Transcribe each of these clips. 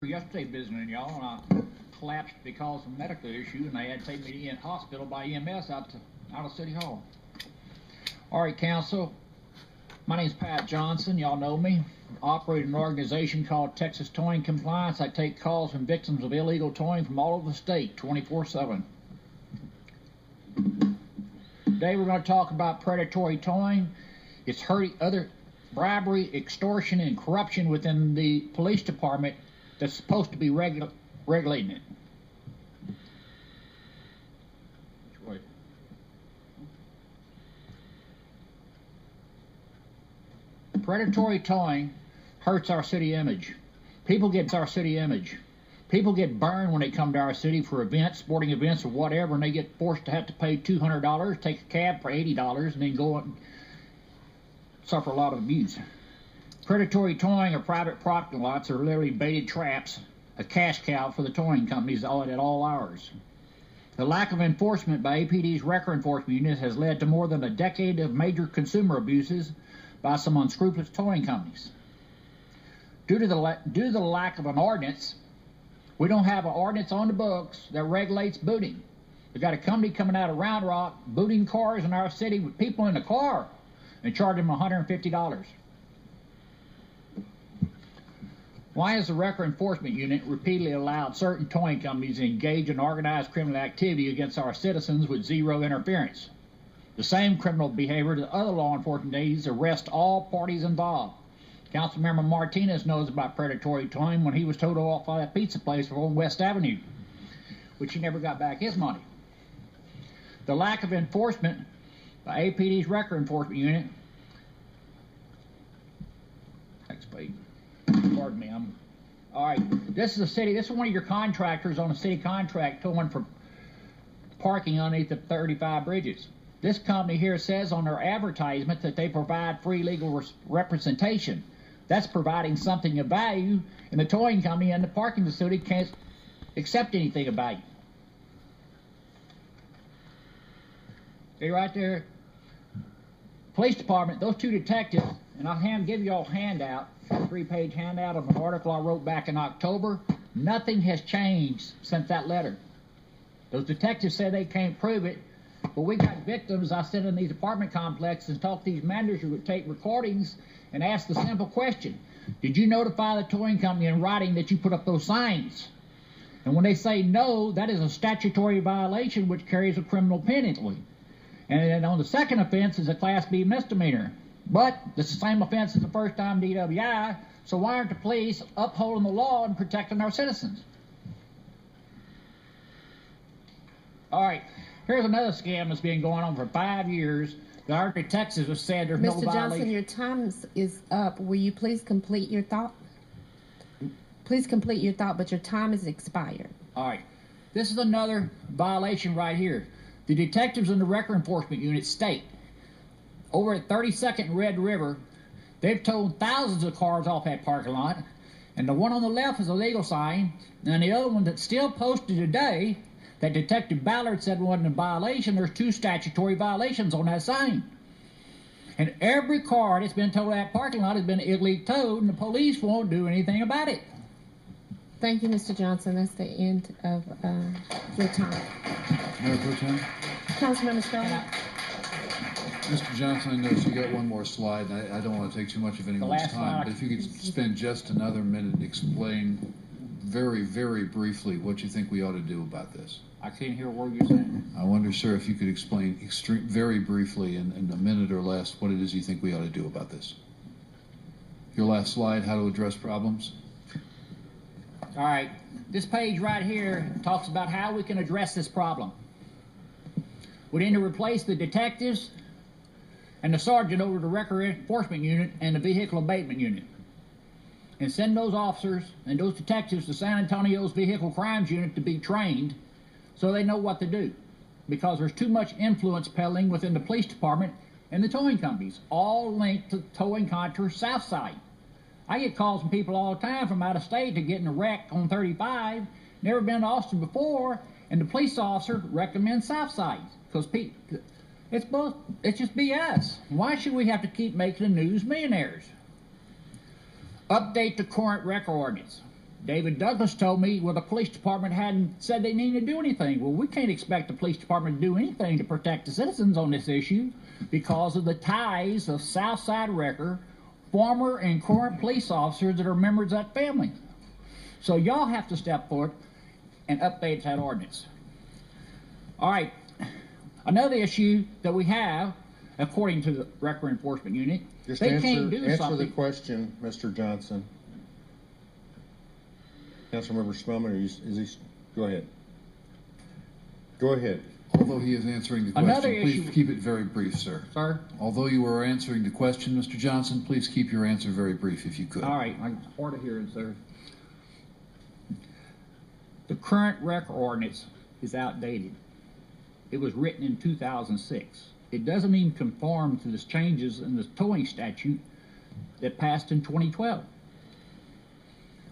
Yesterday visiting y'all, and I collapsed because of a medical issue, and they had to take me to the hospital by EMS out of City Hall. All right, council. My name's Pat Johnson. Y'all know me. I operate an organization called Texas Towing Compliance. I take calls from victims of illegal towing from all over the state, 24/7. Today we're going to talk about predatory towing. It's hurting other bribery, extortion, and corruption within the police department that's supposed to be regulating it. Predatory towing hurts our city image. People get burned when they come to our city for events, sporting events or whatever, and they get forced to have to pay $200, take a cab for $80, and then go and suffer a lot of abuse. Predatory towing or private parking lots are literally baited traps, a cash cow for the towing companies at all hours. The lack of enforcement by APD's record enforcement unit has led to more than a decade of major consumer abuses by some unscrupulous towing companies. Due to the lack of an ordinance, we don't have an ordinance on the books that regulates booting. We've got a company coming out of Round Rock booting cars in our city with people in the car and charging them $150. Why has the Record Enforcement Unit repeatedly allowed certain towing companies to engage in organized criminal activity against our citizens with zero interference? The same criminal behavior that other law enforcement agencies arrest all parties involved. Councilmember Martinez knows about predatory towing when he was towed off by that pizza place on West Avenue, which he never got back his money. The lack of enforcement by APD's Record Enforcement Unit. Next page. Pardon me. All right. This is one of your contractors on a city contract towing for parking underneath the 35 bridges. This company here says on their advertisement that they provide free legal representation. That's providing something of value, and the towing company and the parking facility can't accept anything of value. See right there. Police department, those two detectives, and I'll give you all a handout, a 3-page handout of an article I wrote back in October. Nothing has changed since that letter. Those detectives said they can't prove it, but we got victims. I sit in these apartment complexes and talk to these managers who would take recordings and ask the simple question: did you notify the towing company in writing that you put up those signs? And when they say no, that is a statutory violation which carries a criminal penalty. And then on the second offense is a Class B misdemeanor. But it's the same offense as the first time DWI, so why aren't the police upholding the law and protecting our citizens? All right, here's another scam that's been going on for 5 years. The our detectives have said there's no violation. Mr. Johnson, your time is up. Will you please complete your thought? Please complete your thought, but your time is expired. All right, this is another violation right here. The detectives in the Record Enforcement Unit state over at 32nd and Red River, they've towed thousands of cars off that parking lot, and the one on the left is a legal sign, and the other one that's still posted today that Detective Ballard said wasn't a violation. There's 2 statutory violations on that sign. And every car that's been towed at that parking lot has been illegally towed, and the police won't do anything about it. Thank you, Mr. Johnson. That's the end of your time. Mayor Pro Tem? Councilmember Sterling. Mr. Johnson, I noticed you got one more slide, and I don't want to take too much of anyone's time, but if you could spend just another minute and explain very, very briefly what you think we ought to do about this. I can't hear a word you're saying. I wonder, sir, if you could explain very briefly in a minute or less what it is you think we ought to do about this. Your last slide, how to address problems. All right, this page right here talks about how we can address this problem. We need to replace the detectives and the sergeant over the Record Enforcement Unit and the Vehicle Abatement Unit, and send those officers and those detectives to San Antonio's Vehicle Crimes Unit to be trained so they know what to do, because there's too much influence peddling within the police department and the towing companies, all linked to towing contractor Southside. I get calls from people all the time from out of state to get in a wreck on 35, never been to Austin before, and the police officer recommends Southside because it's just BS. Why should we have to keep making the news millionaires? Update the current record ordinance. David Douglas told me, well, the police department hadn't said they needed to do anything. Well, we can't expect the police department to do anything to protect the citizens on this issue because of the ties of Southside wrecker, former and current police officers that are members of that family. So y'all have to step forward and update that ordinance. All right, another issue that we have, according to the Record Enforcement Unit, just they answer, can't do answer something. the question, Mr. Johnson. Councilmember Spellman, is he? Go ahead. Go ahead. Although he is answering the question, please keep it very brief, sir. Sir? Although you are answering the question, Mr. Johnson, please keep your answer very brief if you could. All right, I'm hard of hearing, sir. The current record ordinance is outdated. It was written in 2006. It doesn't even conform to the changes in the towing statute that passed in 2012.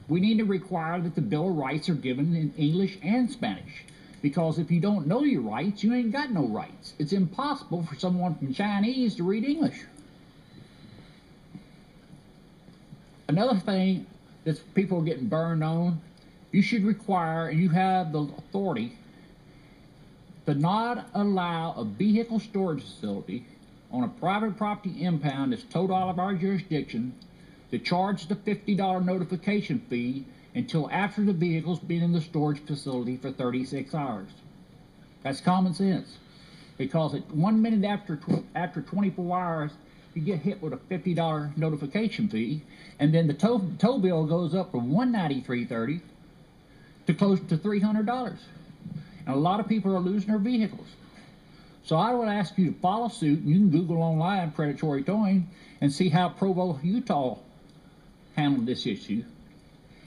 We need to require that the Bill of Rights are given in English and Spanish, because if you don't know your rights, you ain't got no rights. It's impossible for someone from Chinese to read English. Another thing that people are getting burned on, you should require, and you have the authority, to not allow a vehicle storage facility on a private property impound that's towed out of our jurisdiction to charge the $50 notification fee until after the vehicle's been in the storage facility for 36 hours. That's common sense, because at 1 minute after 24 hours, you get hit with a $50 notification fee, and then the tow bill goes up from $193.30 to close to $300. And a lot of people are losing their vehicles. So I would ask you to follow suit, and you can Google online predatory towing and see how Provo, Utah handled this issue.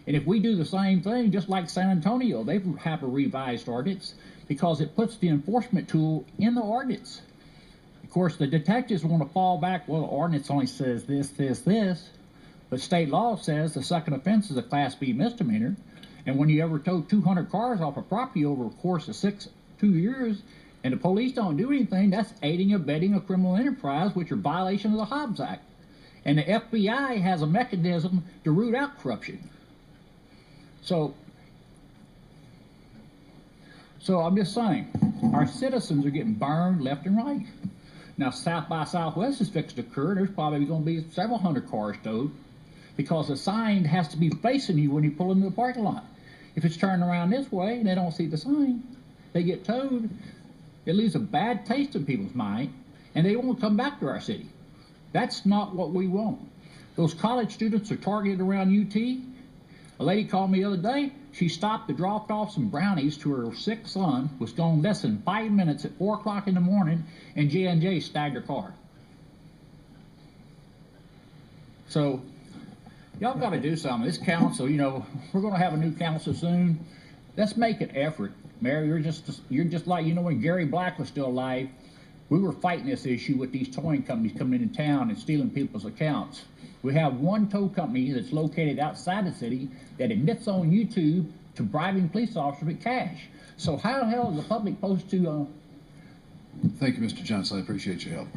And if we do the same thing, just like San Antonio, they have a revised ordinance because it puts the enforcement tool in the ordinance. Of course, the detectives want to fall back, well, the ordinance only says this, this, this, but state law says the second offense is a Class B misdemeanor. And when you ever tow 200 cars off a property over a course of 2 years, and the police don't do anything, that's aiding and abetting a criminal enterprise, which are violation of the Hobbs Act. And the FBI has a mechanism to root out corruption. So I'm just saying, our citizens are getting burned left and right. Now, South by Southwest is fixed to occur. There's probably going to be several hundred cars towed because the sign has to be facing you when you pull into the parking lot. If it's turned around this way and they don't see the sign, they get towed. It leaves a bad taste in people's mind, and they won't come back to our city. That's not what we want. Those college students are targeted around UT. A lady called me the other day. She stopped to drop off some brownies to her sick son, was gone less than 5 minutes at 4 o'clock in the morning, and J&J snagged her car. So y'all got to do something. This council, you know, we're going to have a new council soon. Let's make an effort. Mayor, you're just like, you know, when Gary Black was still alive, we were fighting this issue with these towing companies coming into town and stealing people's accounts. We have one tow company that's located outside the city that admits on YouTube to bribing police officers with cash. So how the hell is the public supposed to... Thank you, Mr. Johnson. I appreciate your help.